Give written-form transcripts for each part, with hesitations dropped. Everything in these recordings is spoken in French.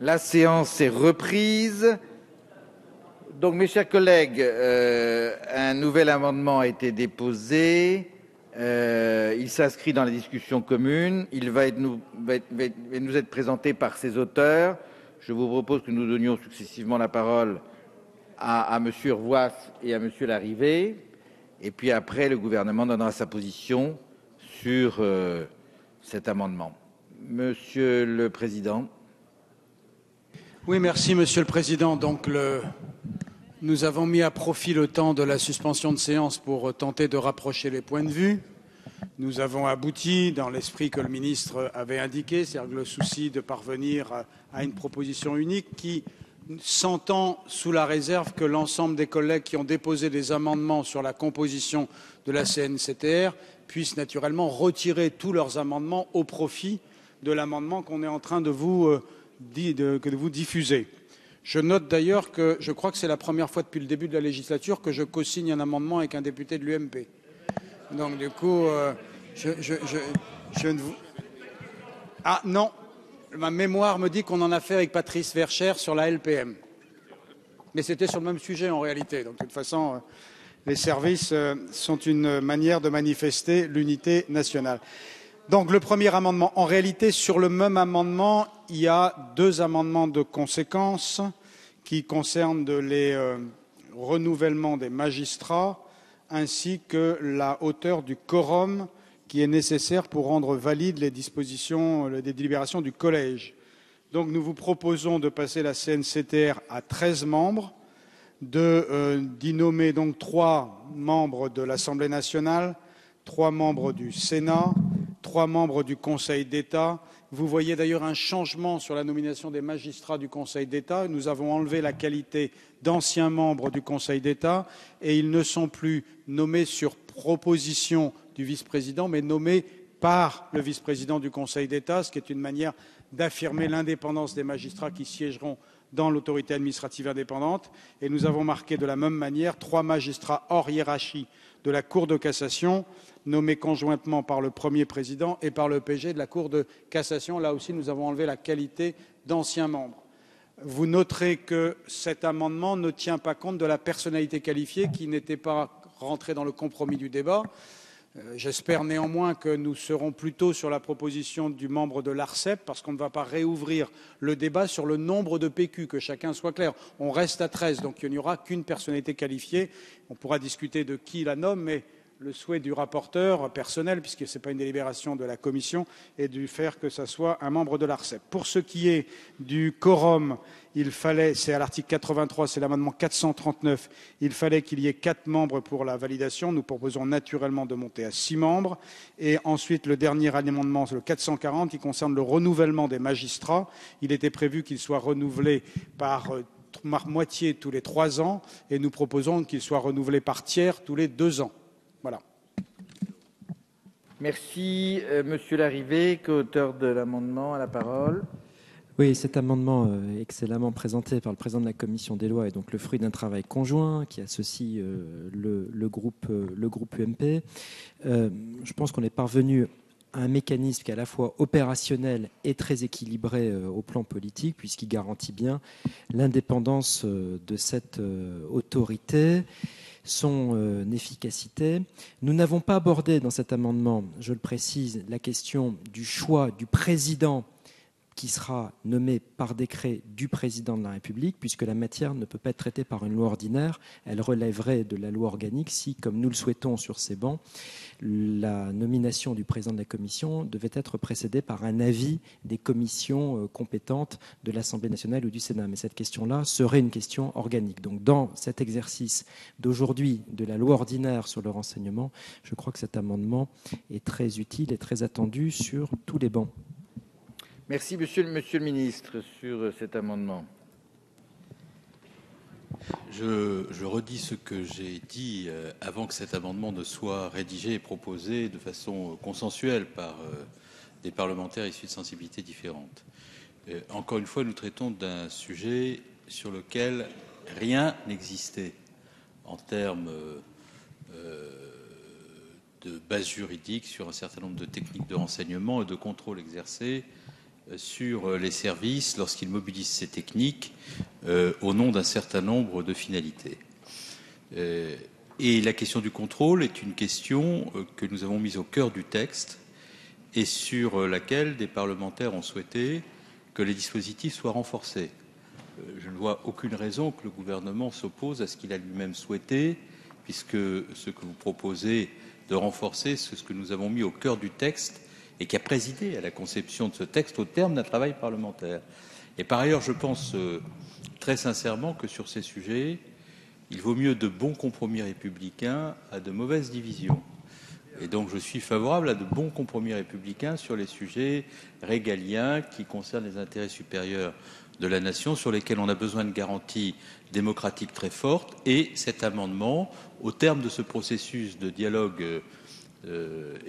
La séance est reprise. Donc, mes chers collègues, un nouvel amendement a été déposé. Il s'inscrit dans la discussion commune. Il va nous être présenté par ses auteurs. Je vous propose que nous donnions successivement la parole à M. Urvoas et à M. Larrivé. Et puis après, le gouvernement donnera sa position sur cet amendement. Monsieur le Président. Oui, merci, Monsieur le Président. Donc, nous avons mis à profit le temps de la suspension de séance pour tenter de rapprocher les points de vue. Nous avons abouti dans l'esprit que le ministre avait indiqué, c'est-à-dire le souci de parvenir à une proposition unique qui s'entend sous la réserve que l'ensemble des collègues qui ont déposé des amendements sur la composition de la CNCTR puissent naturellement retirer tous leurs amendements au profit de l'amendement qu'on est en train de vous diffuser. Je note d'ailleurs que je crois que c'est la première fois depuis le début de la législature que je co-signe un amendement avec un député de l'UMP. Donc du coup, je ne vous... Ah non, ma mémoire me dit qu'on en a fait avec Patrice Verchères sur la LPM. Mais c'était sur le même sujet en réalité. Donc de toute façon, les services sont une manière de manifester l'unité nationale. Donc le premier amendement, en réalité, sur le même amendement, il y a deux amendements de conséquence qui concernent les renouvellements des magistrats ainsi que la hauteur du quorum qui est nécessaire pour rendre valides les dispositions, les délibérations du collège. Donc nous vous proposons de passer la CNCTR à 13 membres, d'y nommer donc 3 membres de l'Assemblée nationale, 3 membres du Sénat, 3 membres du Conseil d'État. Vous voyez d'ailleurs un changement sur la nomination des magistrats du Conseil d'État. Nous avons enlevé la qualité d'anciens membres du Conseil d'État et ils ne sont plus nommés sur proposition du vice-président, mais nommés par le vice-président du Conseil d'État, ce qui est une manière d'affirmer l'indépendance des magistrats qui siégeront dans l'autorité administrative indépendante. Et nous avons marqué de la même manière 3 magistrats hors hiérarchie de la Cour de cassation, nommés conjointement par le Premier président et par le PG de la Cour de cassation. Là aussi, nous avons enlevé la qualité d'anciens membres. Vous noterez que cet amendement ne tient pas compte de la personnalité qualifiée qui n'était pas rentrée dans le compromis du débat. J'espère néanmoins que nous serons plutôt sur la proposition du membre de l'ARCEP, parce qu'on ne va pas réouvrir le débat sur le nombre de PQ, que chacun soit clair. On reste à 13, donc il n'y aura qu'une personnalité qualifiée. On pourra discuter de qui la nomme, mais le souhait du rapporteur personnel, puisque ce n'est pas une délibération de la Commission, est de faire que ce soit un membre de l'ARCEP. Pour ce qui est du quorum, il fallait, c'est à l'article 83, c'est l'amendement 439, il fallait qu'il y ait 4 membres pour la validation. Nous proposons naturellement de monter à 6 membres. Et ensuite, le dernier amendement, c'est le 440, qui concerne le renouvellement des magistrats. Il était prévu qu'il soit renouvelé par moitié tous les 3 ans, et nous proposons qu'il soit renouvelé par tiers tous les 2 ans. Voilà. Merci. Monsieur Larrivé, co-auteur de l'amendement, à la parole. Oui, cet amendement excellemment présenté par le président de la Commission des lois est donc le fruit d'un travail conjoint qui associe le groupe UMP. Je pense qu'on est parvenu à un mécanisme qui est à la fois opérationnel et très équilibré au plan politique, puisqu'il garantit bien l'indépendance de cette autorité, son efficacité. Nous n'avons pas abordé dans cet amendement, je le précise, la question du choix du président qui sera nommé par décret du président de la République, puisque la matière ne peut pas être traitée par une loi ordinaire. Elle relèverait de la loi organique si, comme nous le souhaitons sur ces bancs, la nomination du président de la Commission devait être précédée par un avis des commissions compétentes de l'Assemblée nationale ou du Sénat. Mais cette question-là serait une question organique. Donc, dans cet exercice d'aujourd'hui de la loi ordinaire sur le renseignement, je crois que cet amendement est très utile et très attendu sur tous les bancs. Merci, monsieur le ministre, sur cet amendement. Je redis ce que j'ai dit avant que cet amendement ne soit rédigé et proposé de façon consensuelle par des parlementaires issus de sensibilités différentes. Encore une fois, nous traitons d'un sujet sur lequel rien n'existait en termes de base juridique sur un certain nombre de techniques de renseignement et de contrôle exercé sur les services lorsqu'ils mobilisent ces techniques au nom d'un certain nombre de finalités. Et la question du contrôle est une question que nous avons mise au cœur du texte et sur laquelle des parlementaires ont souhaité que les dispositifs soient renforcés. Je ne vois aucune raison que le gouvernement s'oppose à ce qu'il a lui-même souhaité, puisque ce que vous proposez de renforcer, c'est ce que nous avons mis au cœur du texte et qui a présidé à la conception de ce texte au terme d'un travail parlementaire. Et par ailleurs, je pense très sincèrement que sur ces sujets, il vaut mieux de bons compromis républicains à de mauvaises divisions. Et donc je suis favorable à de bons compromis républicains sur les sujets régaliens qui concernent les intérêts supérieurs de la nation, sur lesquels on a besoin de garanties démocratiques très fortes. Et cet amendement, au terme de ce processus de dialogue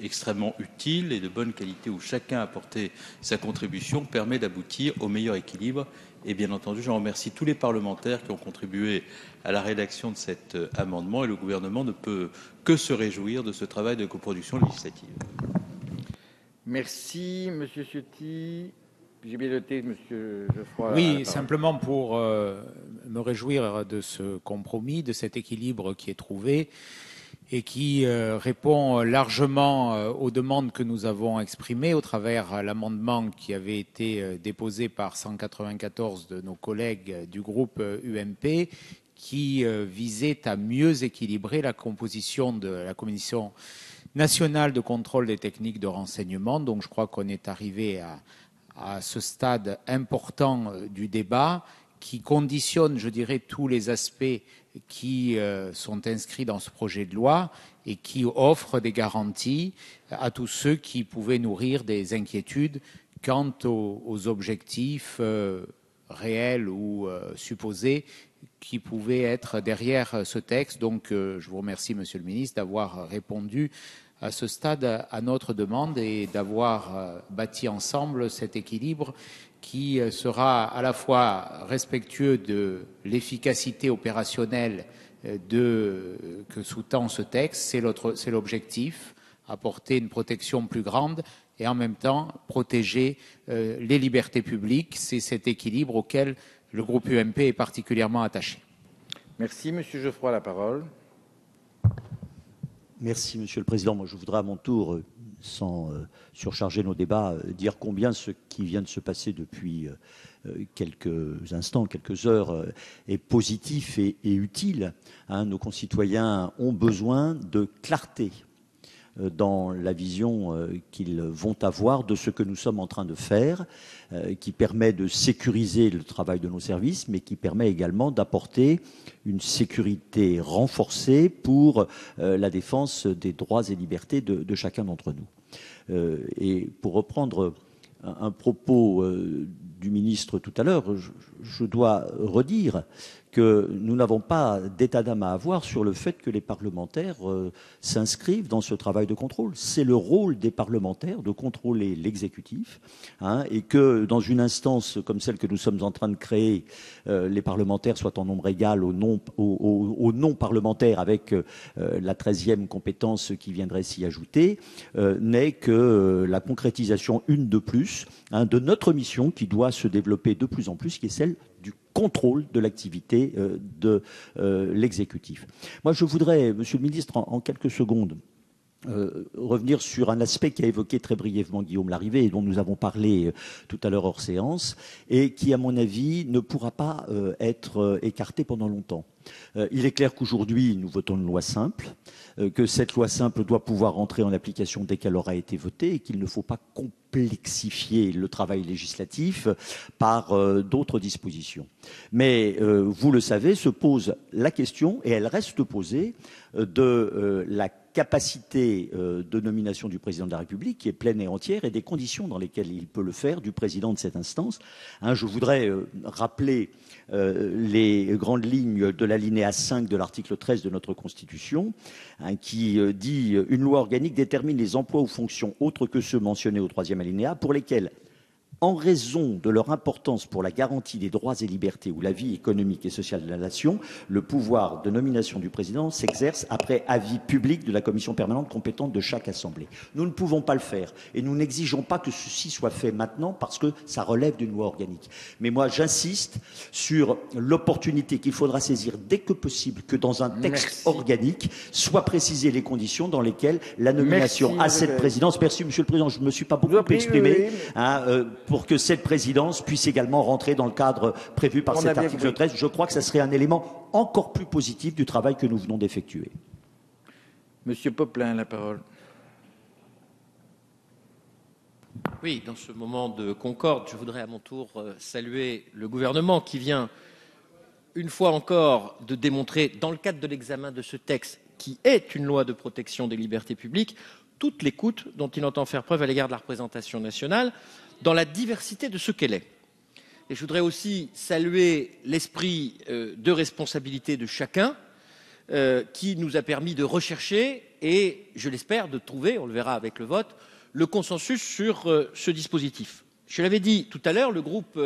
extrêmement utile et de bonne qualité où chacun a apporté sa contribution, permet d'aboutir au meilleur équilibre. Et bien entendu, je remercie tous les parlementaires qui ont contribué à la rédaction de cet amendement, et le gouvernement ne peut que se réjouir de ce travail de coproduction législative. Merci, Monsieur Ciotti. J'ai bien noté, Monsieur Geoffroy. Oui, simplement pour me réjouir de ce compromis, de cet équilibre qui est trouvé et qui répond largement aux demandes que nous avons exprimées au travers l'amendement qui avait été déposé par 194 de nos collègues du groupe UMP, qui visait à mieux équilibrer la composition de la Commission nationale de contrôle des techniques de renseignement. Donc je crois qu'on est arrivé à ce stade important du débat qui conditionne, je dirais, tous les aspects qui sont inscrits dans ce projet de loi et qui offre des garanties à tous ceux qui pouvaient nourrir des inquiétudes quant aux objectifs réels ou supposés qui pouvaient être derrière ce texte. Donc je vous remercie, Monsieur le Ministre, d'avoir répondu à ce stade à notre demande et d'avoir bâti ensemble cet équilibre qui sera à la fois respectueux de l'efficacité opérationnelle que sous-tend ce texte, c'est l'objectif, apporter une protection plus grande et en même temps protéger les libertés publiques. C'est cet équilibre auquel le groupe UMP est particulièrement attaché. Merci, Monsieur Geoffroy, la parole. Merci, Monsieur le Président. Moi, je voudrais à mon tour, sans surcharger nos débats, dire combien ce qui vient de se passer depuis quelques instants, quelques heures, est positif et utile. Nos concitoyens ont besoin de clarté dans la vision qu'ils vont avoir de ce que nous sommes en train de faire, qui permet de sécuriser le travail de nos services, mais qui permet également d'apporter une sécurité renforcée pour la défense des droits et libertés de chacun d'entre nous. Et pour reprendre un propos du ministre tout à l'heure, je dois redire que nous n'avons pas d'état d'âme à avoir sur le fait que les parlementaires s'inscrivent dans ce travail de contrôle. C'est le rôle des parlementaires de contrôler l'exécutif, et que dans une instance comme celle que nous sommes en train de créer, les parlementaires soient en nombre égal aux non-parlementaires avec la 13e compétence qui viendrait s'y ajouter, n'est que la concrétisation une de plus de notre mission qui doit se développer de plus en plus, qui est celle du contrôle de l'activité de l'exécutif. Moi, je voudrais, Monsieur le Ministre, en quelques secondes, revenir sur un aspect qu'a évoqué très brièvement Guillaume Larrivé et dont nous avons parlé tout à l'heure hors séance et qui, à mon avis, ne pourra pas être écarté pendant longtemps. Il est clair qu'aujourd'hui, nous votons une loi simple, que cette loi simple doit pouvoir entrer en application dès qu'elle aura été votée et qu'il ne faut pas complexifier le travail législatif par d'autres dispositions. Mais, vous le savez, se pose la question, et elle reste posée, de la capacité de nomination du président de la République qui est pleine et entière et des conditions dans lesquelles il peut le faire du président de cette instance. Je voudrais rappeler les grandes lignes de l'alinéa 5 de l'article 13 de notre Constitution, qui dit « Une loi organique détermine les emplois ou fonctions autres que ceux mentionnés au 3e alinéa pour lesquels, en raison de leur importance pour la garantie des droits et libertés ou la vie économique et sociale de la nation, le pouvoir de nomination du président s'exerce après avis public de la commission permanente compétente de chaque assemblée. Nous ne pouvons pas le faire et nous n'exigeons pas que ceci soit fait maintenant parce que ça relève d'une loi organique. Mais moi, j'insiste sur l'opportunité qu'il faudra saisir dès que possible que dans un texte organique soient précisées les conditions dans lesquelles la nomination à cette présidence. Merci, Monsieur le Président, je ne me suis pas beaucoup exprimé. Pour que cette présidence puisse également rentrer dans le cadre prévu par cet article 13. Je crois que ça serait un élément encore plus positif du travail que nous venons d'effectuer. Monsieur Poplin, la parole. Oui, dans ce moment de concorde, je voudrais à mon tour saluer le gouvernement qui vient, une fois encore, de démontrer, dans le cadre de l'examen de ce texte, qui est une loi de protection des libertés publiques, toute l'écoute dont il entend faire preuve à l'égard de la représentation nationale, dans la diversité de ce qu'elle est. Et je voudrais aussi saluer l'esprit de responsabilité de chacun qui nous a permis de rechercher et, je l'espère, de trouver, on le verra avec le vote, le consensus sur ce dispositif. Je l'avais dit tout à l'heure, le groupe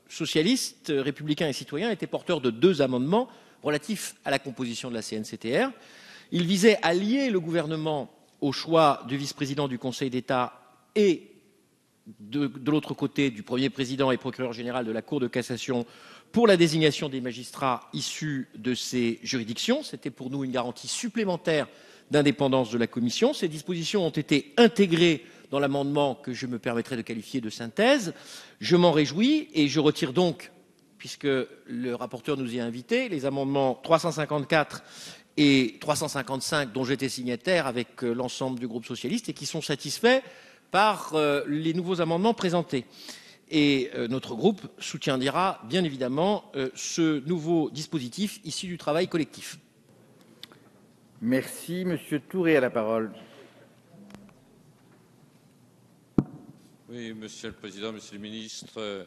socialiste, républicain et citoyen était porteur de 2 amendements relatifs à la composition de la CNCTR. Ils visaient à lier le gouvernement au choix du vice-président du Conseil d'État et de l'autre côté du premier président et procureur général de la Cour de cassation pour la désignation des magistrats issus de ces juridictions. C'était pour nous une garantie supplémentaire d'indépendance de la Commission. Ces dispositions ont été intégrées dans l'amendement que je me permettrai de qualifier de synthèse. Je m'en réjouis et je retire donc, puisque le rapporteur nous y a invités, les amendements 354 et 355 dont j'étais signataire avec l'ensemble du groupe socialiste et qui sont satisfaits par les nouveaux amendements présentés. Et notre groupe soutiendra bien évidemment ce nouveau dispositif issu du travail collectif. Merci. Monsieur Touré a la parole. Oui, Monsieur le Président, Monsieur le Ministre,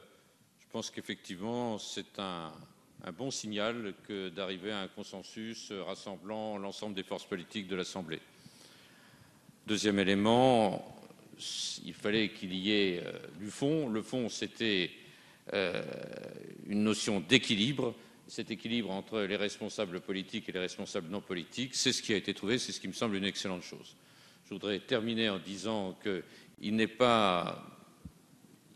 je pense qu'effectivement c'est un bon signal que d'arriver à un consensus rassemblant l'ensemble des forces politiques de l'Assemblée. Deuxième élément, il fallait qu'il y ait du fond. Le fond, c'était une notion d'équilibre. Cet équilibre entre les responsables politiques et les responsables non politiques, c'est ce qui a été trouvé, c'est ce qui me semble une excellente chose. Je voudrais terminer en disant qu'il n'est pas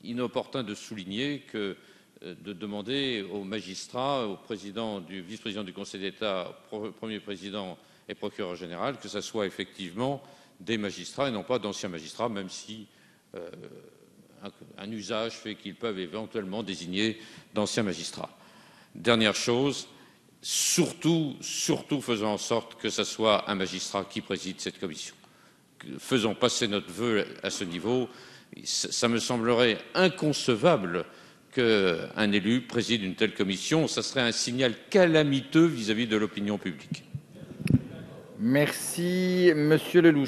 inopportun de souligner que de demander aux magistrats, au président, vice-président du Conseil d'État, premier président et procureur général, que ce soit effectivement des magistrats et non pas d'anciens magistrats, même si un usage fait qu'ils peuvent éventuellement désigner d'anciens magistrats. Dernière chose, surtout faisons en sorte que ce soit un magistrat qui préside cette commission. Faisons passer notre vœu à ce niveau. Ça me semblerait inconcevable qu'un élu préside une telle commission. Ça serait un signal calamiteux vis-à-vis de l'opinion publique. Merci, Monsieur Lelouch.